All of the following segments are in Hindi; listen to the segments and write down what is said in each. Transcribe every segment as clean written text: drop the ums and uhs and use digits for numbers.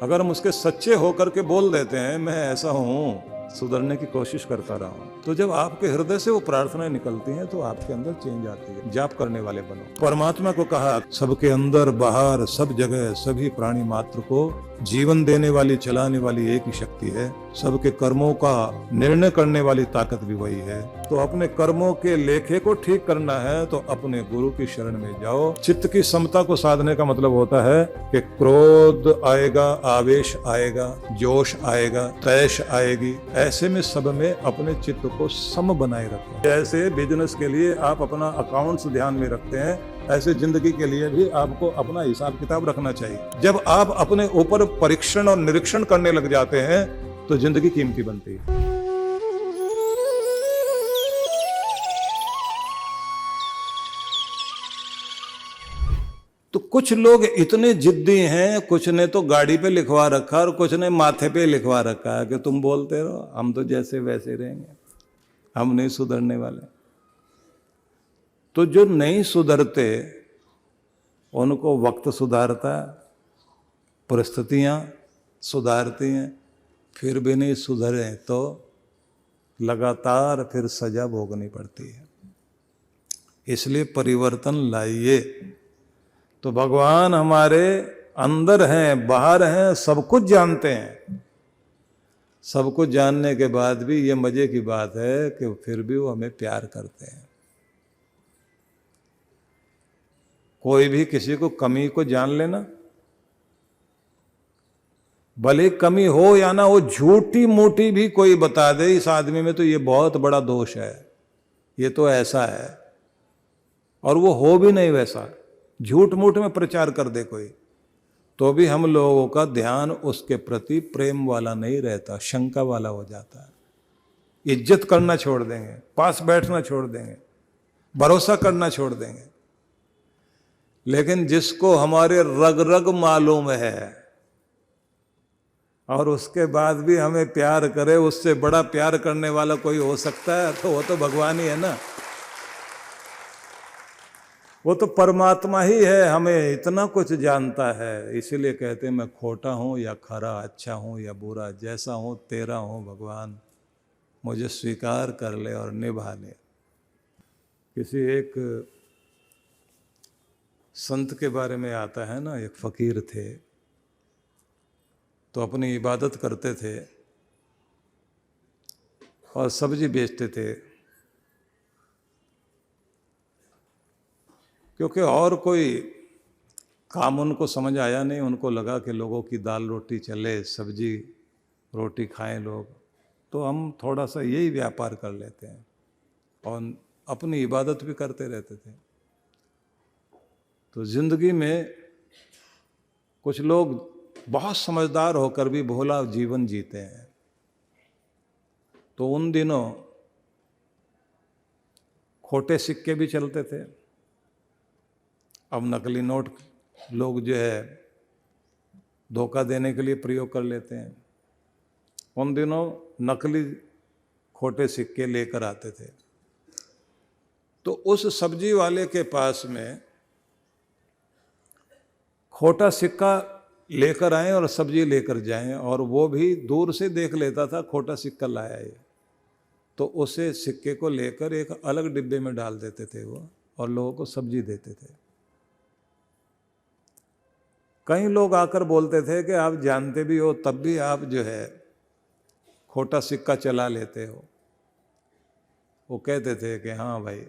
अगर हम उसके सच्चे होकर के बोल देते हैं मैं ऐसा हूं, सुधरने की कोशिश करता रहा हूं, तो जब आपके हृदय से वो प्रार्थनाएं निकलती हैं तो आपके अंदर चेंज आती है। जाप करने वाले बनो। परमात्मा को कहा सबके अंदर बाहर सब जगह सभी प्राणी मात्र को जीवन देने वाली चलाने वाली एक ही शक्ति है। सबके कर्मों का निर्णय करने वाली ताकत भी वही है। तो अपने कर्मों के लेखे को ठीक करना है तो अपने गुरु की शरण में जाओ। चित्त की समता को साधने का मतलब होता है कि क्रोध आएगा, आवेश आएगा, जोश आएगा, तैश आएगी, ऐसे में सब में अपने चित्त को सम बनाए रखें। जैसे बिजनेस के लिए आप अपना अकाउंट्स ध्यान में रखते हैं, ऐसे जिंदगी के लिए भी आपको अपना हिसाब किताब रखना चाहिए। जब आप अपने ऊपर परीक्षण और निरीक्षण करने लग जाते हैं तो जिंदगी कीमती बनती है। तो कुछ लोग इतने जिद्दी हैं, कुछ ने तो गाड़ी पे लिखवा रखा और कुछ ने माथे पे लिखवा रखा है कि तुम बोलते रहो, हम तो जैसे वैसे रहेंगे, हम नहीं सुधरने वाले। तो जो नहीं सुधरते उनको वक्त सुधारता है, परिस्थितियां सुधारती हैं, फिर भी नहीं सुधरे तो लगातार फिर सजा भोगनी पड़ती है। इसलिए परिवर्तन लाइए। तो भगवान हमारे अंदर हैं, बाहर हैं, सब कुछ जानते हैं। सब कुछ जानने के बाद भी ये मजे की बात है कि फिर भी वो हमें प्यार करते हैं। कोई भी किसी को कमी को जान लेना, भले कमी हो या ना हो, झूठी मोटी भी कोई बता दे इस आदमी में तो ये बहुत बड़ा दोष है, ये तो ऐसा है, और वो हो भी नहीं वैसा, झूठ मूठ में प्रचार कर दे कोई, तो भी हम लोगों का ध्यान उसके प्रति प्रेम वाला नहीं रहता, शंका वाला हो जाता है। इज्जत करना छोड़ देंगे, पास बैठना छोड़ देंगे, भरोसा करना छोड़ देंगे। लेकिन जिसको हमारे रग रग मालूम है और उसके बाद भी हमें प्यार करे, उससे बड़ा प्यार करने वाला कोई हो सकता है? तो वो तो भगवान ही है ना, वो तो परमात्मा ही है, हमें इतना कुछ जानता है। इसीलिए कहते हैं मैं खोटा हूं या खरा, अच्छा हूं या बुरा, जैसा हूं तेरा हूं भगवान, मुझे स्वीकार कर ले और निभा ले। किसी एक संत के बारे में आता है ना, एक फकीर थे तो अपनी इबादत करते थे और सब्जी बेचते थे, क्योंकि और कोई काम उनको समझ आया नहीं। उनको लगा कि लोगों की दाल रोटी चले, सब्जी रोटी खाएं लोग, तो हम थोड़ा सा यही व्यापार कर लेते हैं और अपनी इबादत भी करते रहते थे। तो जिंदगी में कुछ लोग बहुत समझदार होकर भी भोला जीवन जीते हैं। तो उन दिनों खोटे सिक्के भी चलते थे। अब नकली नोट लोग जो है धोखा देने के लिए प्रयोग कर लेते हैं। उन दिनों नकली खोटे सिक्के लेकर आते थे। तो उस सब्जी वाले के पास में खोटा सिक्का लेकर आए और सब्जी लेकर जाएं, और वो भी दूर से देख लेता था खोटा सिक्का लाया है, तो उसे सिक्के को लेकर एक अलग डिब्बे में डाल देते थे वो, और लोगों को सब्जी देते थे। कई लोग आकर बोलते थे कि आप जानते भी हो तब भी आप जो है खोटा सिक्का चला लेते हो। वो कहते थे कि हाँ भाई,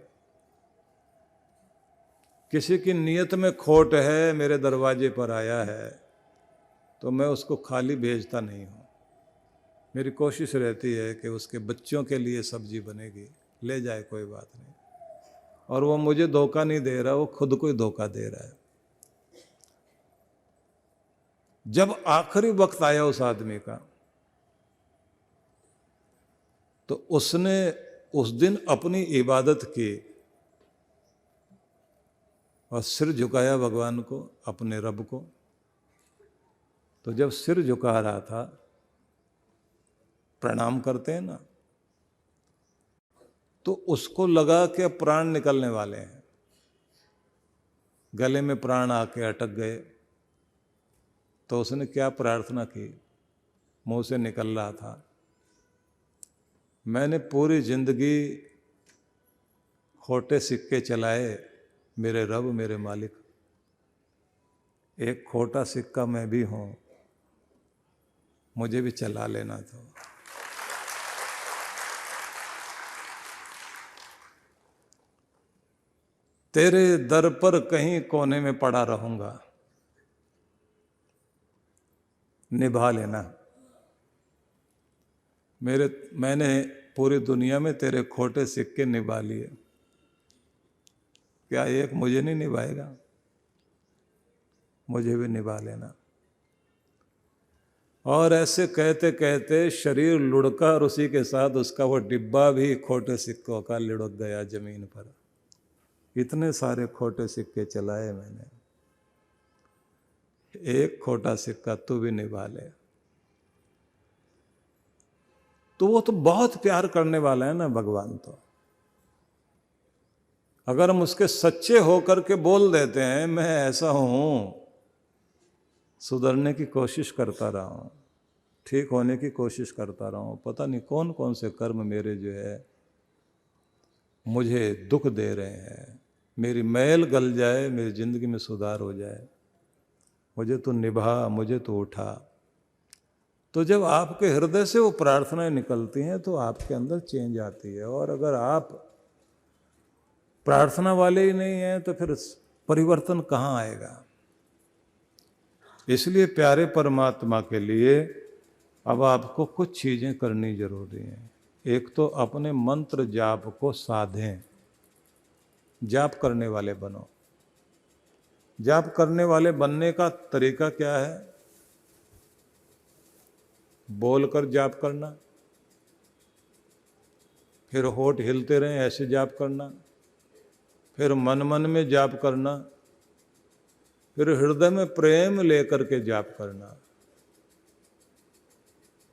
किसी की नीयत में खोट है, मेरे दरवाजे पर आया है, तो मैं उसको खाली भेजता नहीं हूँ। मेरी कोशिश रहती है कि उसके बच्चों के लिए सब्जी बनेगी, ले जाए कोई बात नहीं। और वो मुझे धोखा नहीं दे रहा, वो खुद को ही धोखा दे रहा है। जब आखिरी वक्त आया उस आदमी का, तो उसने उस दिन अपनी इबादत की और सिर झुकाया भगवान को, अपने रब को। तो जब सिर झुका रहा था, प्रणाम करते हैं ना, तो उसको लगा कि अब प्राण निकलने वाले हैं, गले में प्राण आके अटक गए। तो उसने क्या प्रार्थना की, मुंह से निकल रहा था, मैंने पूरी जिंदगी खोटे सिक्के चलाए, मेरे रब मेरे मालिक, एक खोटा सिक्का मैं भी हूं, मुझे भी चला लेना। तो तेरे दर पर कहीं कोने में पड़ा रहूंगा, निभा लेना। मैंने पूरी दुनिया में तेरे खोटे सिक्के निभा लिए, क्या एक मुझे नहीं निभाएगा? मुझे भी निभा लेना। और ऐसे कहते कहते शरीर लुढ़का और उसी के साथ उसका वो डिब्बा भी खोटे सिक्कों का लुढ़क गया जमीन पर। इतने सारे खोटे सिक्के चलाए मैंने, एक खोटा सिक्का तू भी निभा ले। तो वो तो बहुत प्यार करने वाला है ना भगवान। तो अगर हम उसके सच्चे होकर के बोल देते हैं मैं ऐसा हूं, सुधरने की कोशिश करता रहा हूं, ठीक होने की कोशिश करता रहा हूं, पता नहीं कौन कौन से कर्म मेरे जो है मुझे दुख दे रहे हैं, मेरी मैल गल जाए, मेरी जिंदगी में सुधार हो जाए, मुझे तो निभा, मुझे तो उठा। तो जब आपके हृदय से वो प्रार्थनाएं निकलती हैं तो आपके अंदर चेंज आती है। और अगर आप प्रार्थना वाले ही नहीं हैं तो फिर परिवर्तन कहाँ आएगा? इसलिए प्यारे परमात्मा के लिए अब आपको कुछ चीजें करनी जरूरी हैं। एक तो अपने मंत्र जाप को साधें, जाप करने वाले बनो। जाप करने वाले बनने का तरीका क्या है? बोलकर जाप करना, फिर होठ हिलते रहें ऐसे जाप करना, फिर मन मन में जाप करना, फिर हृदय में प्रेम लेकर के जाप करना।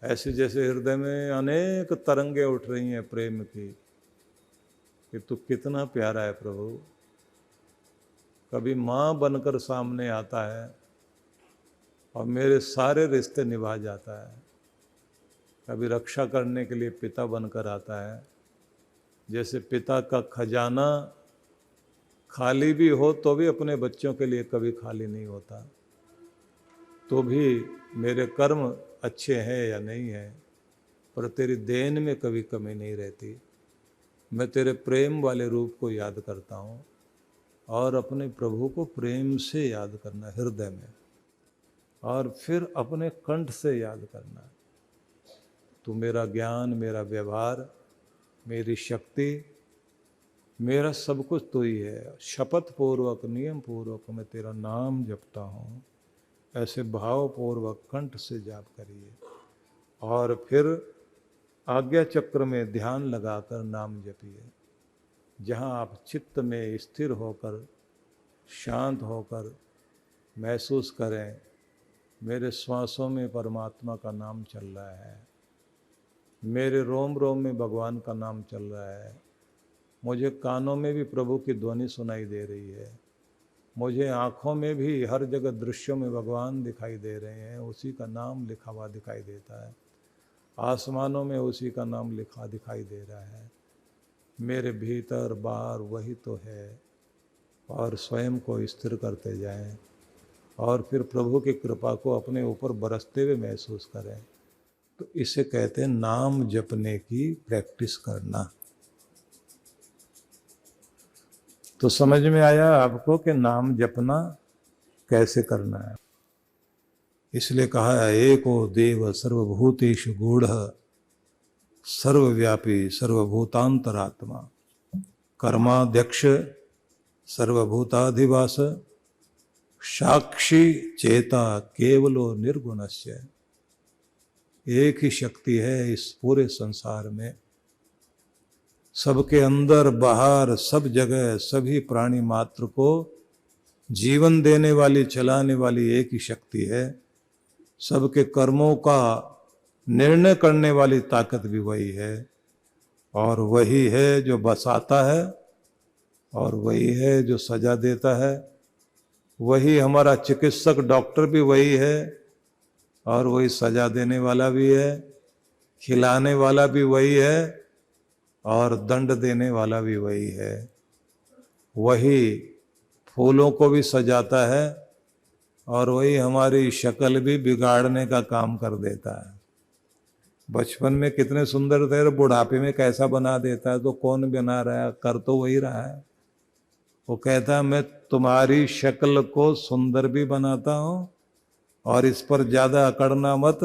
ऐसे जैसे हृदय में अनेक तरंगे उठ रही हैं प्रेम की कि तू कितना प्यारा है प्रभु। कभी माँ बनकर सामने आता है और मेरे सारे रिश्ते निभा जाता है। कभी रक्षा करने के लिए पिता बनकर आता है, जैसे पिता का खजाना खाली भी हो तो भी अपने बच्चों के लिए कभी खाली नहीं होता। तो भी मेरे कर्म अच्छे हैं या नहीं हैं, पर तेरी देन में कभी कमी नहीं रहती। मैं तेरे प्रेम वाले रूप को याद करता हूँ और अपने प्रभु को प्रेम से याद करना हृदय में, और फिर अपने कंठ से याद करना। तू मेरा ज्ञान, मेरा व्यवहार, मेरी शक्ति, मेरा सब कुछ तू ही है। शपथ पूर्वक, नियम पूर्वक मैं तेरा नाम जपता हूँ। ऐसे भावपूर्वक कंठ से जाप करिए और फिर आज्ञा चक्र में ध्यान लगाकर नाम जपिए। जहाँ आप चित्त में स्थिर होकर, शांत होकर महसूस करें मेरे श्वासों में परमात्मा का नाम चल रहा है, मेरे रोम रोम में भगवान का नाम चल रहा है, मुझे कानों में भी प्रभु की ध्वनि सुनाई दे रही है, मुझे आँखों में भी हर जगह दृश्यों में भगवान दिखाई दे रहे हैं, उसी का नाम लिखा हुआ दिखाई देता है, आसमानों में उसी का नाम लिखा दिखाई दे रहा है। मेरे भीतर बाहर वही तो है। और स्वयं को स्थिर करते जाएं और फिर प्रभु की कृपा को अपने ऊपर बरसते हुए महसूस करें। तो इसे कहते हैं नाम जपने की प्रैक्टिस करना। तो समझ में आया आपको कि नाम जपना कैसे करना है। इसलिए कहा है एको देव सर्वभूतेषु गूढ़ः सर्वव्यापी सर्वभूतांतरात्मा कर्माध्यक्ष सर्वभूताधिवास साक्षी चेता केवलो निर्गुणस्य। एक ही शक्ति है इस पूरे संसार में, सबके अंदर बाहर सब जगह सभी प्राणी मात्र को जीवन देने वाली, चलाने वाली एक ही शक्ति है। सबके कर्मों का निर्णय करने वाली ताकत भी वही है, और वही है जो बसाता है, और वही है जो सजा देता है। वही हमारा चिकित्सक डॉक्टर भी वही है, और वही सजा देने वाला भी है, खिलाने वाला भी वही है और दंड देने वाला भी वही है। वही फूलों को भी सजाता है और वही हमारी शक्ल भी बिगाड़ने का काम कर देता है। बचपन में कितने सुंदर थे, बुढ़ापे में कैसा बना देता है। तो कौन बना रहा है? कर तो वही रहा है। वो कहता है मैं तुम्हारी शक्ल को सुंदर भी बनाता हूँ और इस पर ज्यादा अकड़ना मत,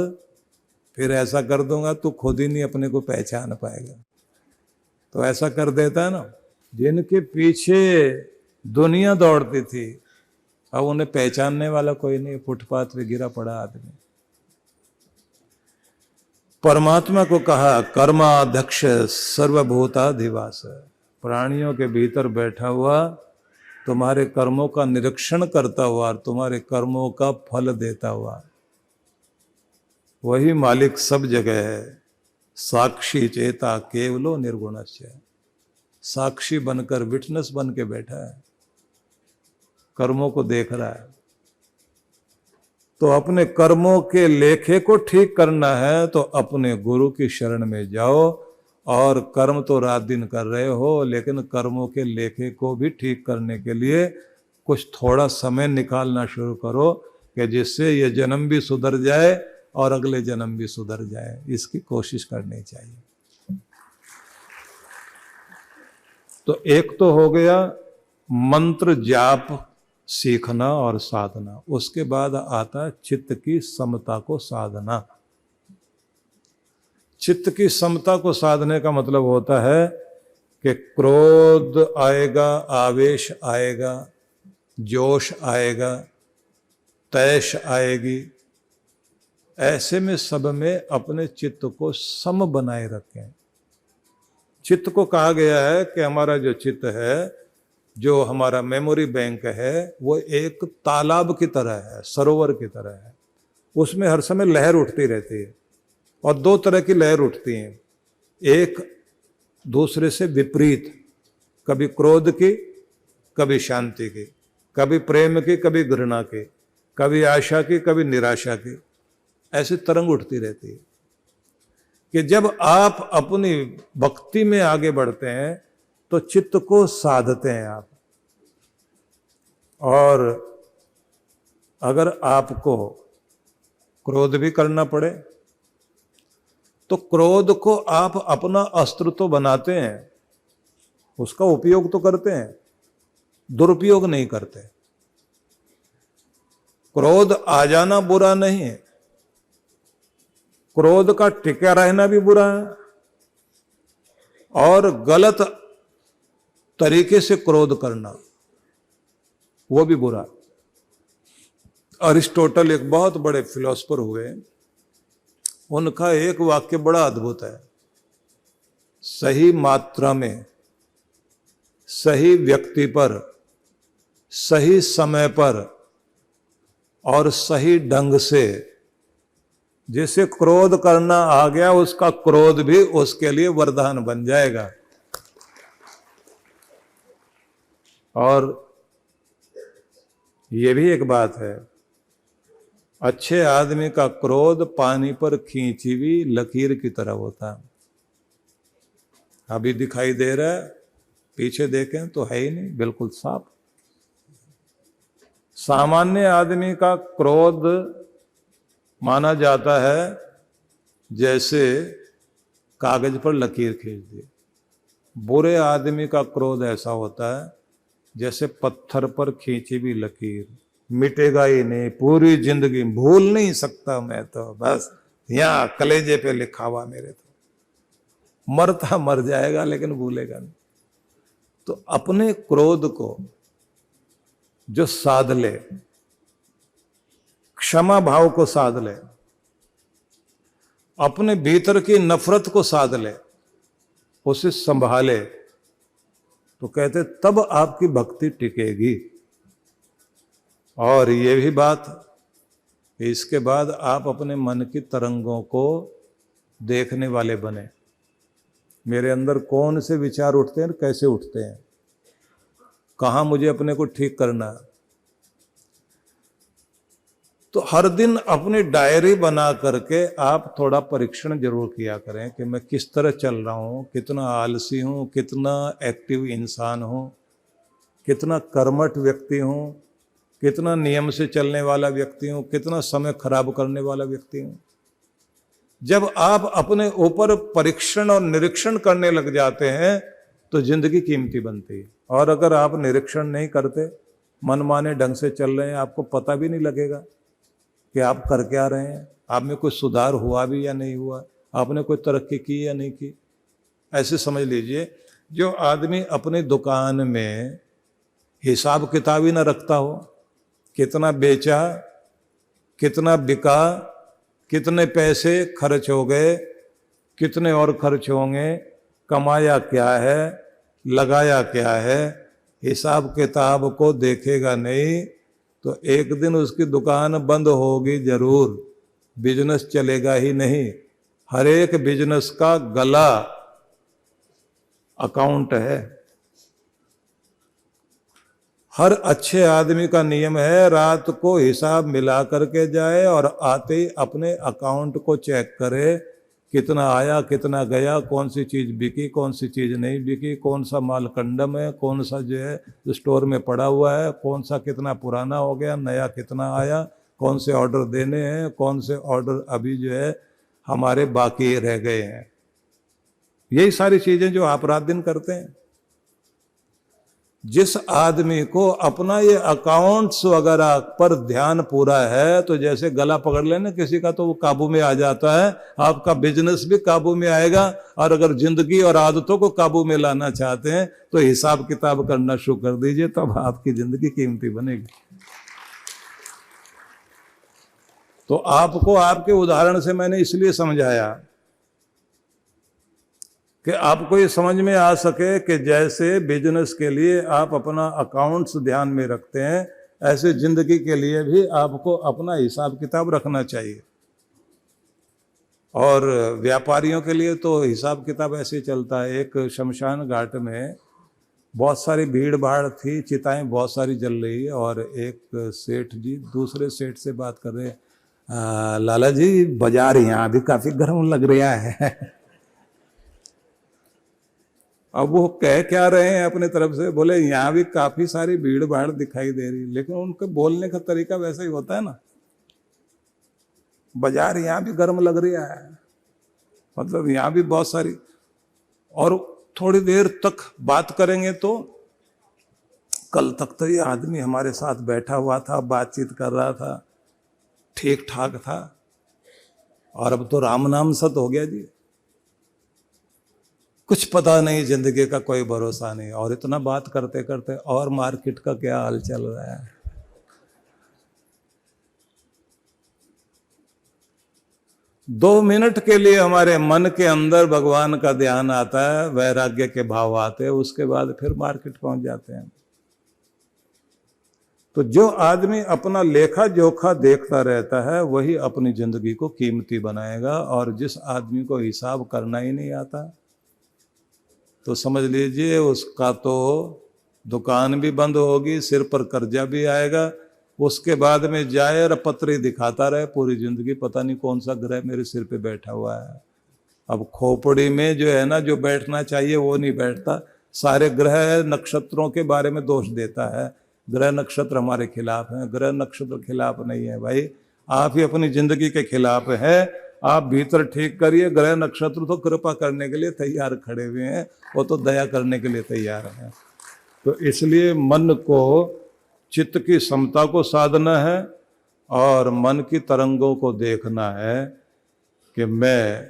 फिर ऐसा कर दूंगा तू खुद ही नहीं अपने को पहचान पाएगा। तो ऐसा कर देता है ना। जिनके पीछे दुनिया दौड़ती थी अब उन्हें पहचानने वाला कोई नहीं, फुटपाथ पे गिरा पड़ा आदमी। परमात्मा को कहा कर्माध्यक्ष सर्वभूताधिवास, प्राणियों के भीतर बैठा हुआ, तुम्हारे कर्मों का निरीक्षण करता हुआ और तुम्हारे कर्मों का फल देता हुआ, वही मालिक सब जगह है। साक्षी चेता केवलो निर्गुणस्य, साक्षी बनकर विटनेस बन के बैठा है, कर्मों को देख रहा है। तो अपने कर्मों के लेखे को ठीक करना है तो अपने गुरु की शरण में जाओ। और कर्म तो रात दिन कर रहे हो, लेकिन कर्मों के लेखे को भी ठीक करने के लिए कुछ थोड़ा समय निकालना शुरू करो कि जिससे ये जन्म भी सुधर जाए और अगले जन्म भी सुधर जाए। इसकी कोशिश करनी चाहिए। तो एक तो हो गया मंत्र जाप सीखना और साधना, उसके बाद आता है चित्त की समता को साधना। चित्त की समता को साधने का मतलब होता है कि क्रोध आएगा, आवेश आएगा, जोश आएगा, तैश आएगी, ऐसे में सब में अपने चित्त को सम बनाए रखें। चित्त को कहा गया है कि हमारा जो चित्त है, जो हमारा मेमोरी बैंक है, वो एक तालाब की तरह है, सरोवर की तरह है। उसमें हर समय लहर उठती रहती है और दो तरह की लहर उठती हैं, एक दूसरे से विपरीत, कभी क्रोध की, कभी शांति की, कभी प्रेम की, कभी घृणा की, कभी आशा की, कभी निराशा की, ऐसी तरंग उठती रहती है। कि जब आप अपनी भक्ति में आगे बढ़ते हैं तो चित्त को साधते हैं आप। और अगर आपको क्रोध भी करना पड़े तो क्रोध को आप अपना अस्त्र तो बनाते हैं, उसका उपयोग तो करते हैं, दुरुपयोग नहीं करते। क्रोध आ जाना बुरा नहीं है, क्रोध का टिका रहना भी बुरा है, और गलत तरीके से क्रोध करना वो भी बुरा। अरिस्टोटल एक बहुत बड़े फिलोसफर हुए, उनका एक वाक्य बड़ा अद्भुत है। सही मात्रा में, सही व्यक्ति पर, सही समय पर और सही ढंग से जिसे क्रोध करना आ गया, उसका क्रोध भी उसके लिए वरदान बन जाएगा। और ये भी एक बात है, अच्छे आदमी का क्रोध पानी पर खींची हुई लकीर की तरह होता है। अभी दिखाई दे रहा है, पीछे देखें तो है ही नहीं, बिल्कुल साफ। सामान्य आदमी का क्रोध माना जाता है जैसे कागज पर लकीर खींच दी। बुरे आदमी का क्रोध ऐसा होता है जैसे पत्थर पर खींची भी लकीर, मिटेगा ही नहीं, पूरी जिंदगी भूल नहीं सकता मैं तो, बस यहां कलेजे पे लिखा हुआ मेरे तो। मरता मर जाएगा लेकिन भूलेगा नहीं। तो अपने क्रोध को जो साध ले, क्षमा भाव को साध ले, अपने भीतर की नफरत को साध ले, उसे संभाले, तो कहते तब आपकी भक्ति टिकेगी। और ये भी बात, इसके बाद आप अपने मन की तरंगों को देखने वाले बने। मेरे अंदर कौन से विचार उठते हैं, कैसे उठते हैं, कहाँ मुझे अपने को ठीक करना है। तो हर दिन अपनी डायरी बना करके आप थोड़ा परीक्षण जरूर किया करें कि मैं किस तरह चल रहा हूँ, कितना आलसी हूँ, कितना एक्टिव इंसान हूँ, कितना कर्मठ व्यक्ति हूँ, कितना नियम से चलने वाला व्यक्ति हूँ, कितना समय खराब करने वाला व्यक्ति हूँ। जब आप अपने ऊपर परीक्षण और निरीक्षण करने लग जाते हैं तो जिंदगी कीमती बनती है। और अगर आप निरीक्षण नहीं करते, मनमाने ढंग से चल रहे हैं, आपको पता भी नहीं लगेगा कि आप कर क्या रहे हैं, आप में कोई सुधार हुआ भी या नहीं हुआ, आपने कोई तरक्की की या नहीं की। ऐसे समझ लीजिए, जो आदमी अपनी दुकान में हिसाब किताब ही ना रखता हो, कितना बेचा, कितना बिका, कितने पैसे खर्च हो गए, कितने और खर्च होंगे, कमाया क्या है, लगाया क्या है, हिसाब किताब को देखेगा नहीं तो एक दिन उसकी दुकान बंद होगी जरूर, बिजनेस चलेगा ही नहीं। हर एक बिजनेस का गला अकाउंट है। हर अच्छे आदमी का नियम है रात को हिसाब मिला करके जाए और आते ही अपने अकाउंट को चेक करे, कितना आया, कितना गया, कौन सी चीज़ बिकी, कौन सी चीज़ नहीं बिकी, कौन सा माल कंडम है, कौन सा जो है स्टोर में पड़ा हुआ है, कौन सा कितना पुराना हो गया, नया कितना आया, कौन से ऑर्डर देने हैं, कौन से ऑर्डर अभी जो है हमारे बाकी रह गए हैं। यही सारी चीज़ें जो आप रात दिन करते हैं। जिस आदमी को अपना ये अकाउंट्स वगैरह पर ध्यान पूरा है, तो जैसे गला पकड़ लेना किसी का तो वो काबू में आ जाता है, आपका बिजनेस भी काबू में आएगा। और अगर जिंदगी और आदतों को काबू में लाना चाहते हैं तो हिसाब किताब करना शुरू कर दीजिए, तब आपकी जिंदगी कीमती बनेगी। तो आपको आपके उदाहरण से मैंने इसलिए समझाया कि आपको ये समझ में आ सके कि जैसे बिजनेस के लिए आप अपना अकाउंट्स ध्यान में रखते हैं, ऐसे जिंदगी के लिए भी आपको अपना हिसाब किताब रखना चाहिए। और व्यापारियों के लिए तो हिसाब किताब ऐसे ही चलता है। एक शमशान घाट में बहुत सारी भीड़ भाड़ थी, चिताएं बहुत सारी जल रही है, और एक सेठ जी दूसरे सेठ से बात कर रहे हैं, लाला जी बाजार यहाँ भी काफी गर्म लग रहा है। अब वो कह क्या रहे हैं अपने तरफ से, बोले यहाँ भी काफी सारी भीड़ भाड़ दिखाई दे रही, लेकिन उनके बोलने का तरीका वैसा ही होता है ना, बाजार यहाँ भी गर्म लग रहा है, मतलब यहाँ भी बहुत सारी। और थोड़ी देर तक बात करेंगे तो कल तक तो ये आदमी हमारे साथ बैठा हुआ था, बातचीत कर रहा था, ठीक ठाक था, और अब तो राम नाम सत हो गया जी, कुछ पता नहीं, जिंदगी का कोई भरोसा नहीं। और इतना बात करते करते और मार्केट का क्या हाल चल रहा है। 2 मिनट के लिए हमारे मन के अंदर भगवान का ध्यान आता है, वैराग्य के भाव आते हैं, उसके बाद फिर मार्केट पहुंच जाते हैं। तो जो आदमी अपना लेखा जोखा देखता रहता है वही अपनी जिंदगी को कीमती बनाएगा। और जिस आदमी को हिसाब करना ही नहीं आता तो समझ लीजिए उसका तो दुकान भी बंद होगी, सिर पर कर्जा भी आएगा, उसके बाद में जाए और पत्री दिखाता रहे पूरी जिंदगी, पता नहीं कौन सा ग्रह मेरे सिर पे बैठा हुआ है। अब खोपड़ी में जो है ना, जो बैठना चाहिए वो नहीं बैठता, सारे ग्रह नक्षत्रों के बारे में दोष देता है, ग्रह नक्षत्र हमारे खिलाफ हैं। ग्रह नक्षत्र खिलाफ नहीं है भाई, आप ही अपनी जिंदगी के खिलाफ है। आप भीतर ठीक करिए, ग्रह नक्षत्र तो कृपा करने के लिए तैयार खड़े हुए हैं, वो तो दया करने के लिए तैयार हैं। तो इसलिए मन को, चित्त की समता को साधना है और मन की तरंगों को देखना है कि मैं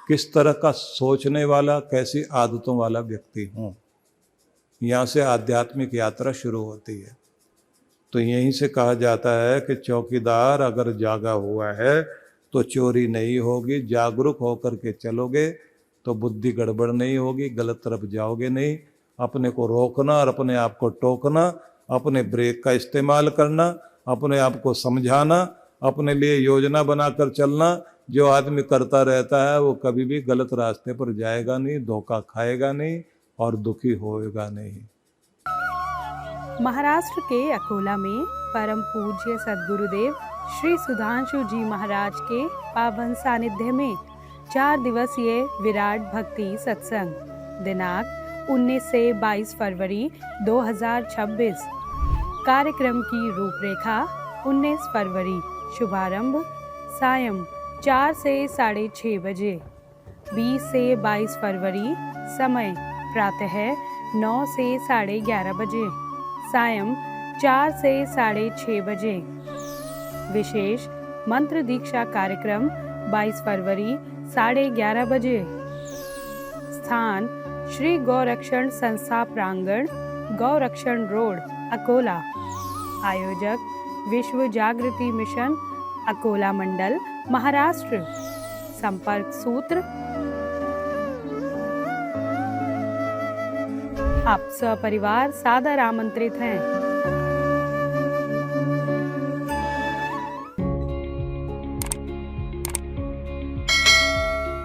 किस तरह का सोचने वाला, कैसी आदतों वाला व्यक्ति हूँ। यहाँ से आध्यात्मिक यात्रा शुरू होती है। तो यहीं से कहा जाता है कि चौकीदार अगर जागा हुआ है तो चोरी नहीं होगी, जागरूक होकर के चलोगे तो बुद्धि गड़बड़ नहीं होगी, गलत तरफ जाओगे नहीं। अपने को रोकना और अपने आप को टोकना, अपने ब्रेक का इस्तेमाल करना, अपने आप को समझाना, अपने लिए योजना बनाकर चलना। जो आदमी करता रहता है वो कभी भी गलत रास्ते पर जाएगा नहीं, धोखा खाएगा नहीं और दुखी होएगा नहीं। महाराष्ट्र के अकोला में परम पूज्य सद्गुरुदेव श्री सुधांशु जी महाराज के पावन सानिध्य में 4 दिवसीय विराट भक्ति सत्संग दिनांक 19 से 22 फरवरी 2026। कार्यक्रम की रूपरेखा 19 फरवरी शुभारंभ सायं 4 से 6:30 बजे। 20 से 22 फरवरी समय प्रातः 9 से 11:30 बजे, सायं 4 से 6:30 बजे। विशेष मंत्र दीक्षा कार्यक्रम 22 फरवरी 11:30 बजे। स्थान श्री गौरक्षण संस्था प्रांगण, गौरक्षण रोड, अकोला। आयोजक विश्व जागृति मिशन, अकोला मंडल, महाराष्ट्र। संपर्क सूत्र आप सपरिवार सादर आमंत्रित हैं।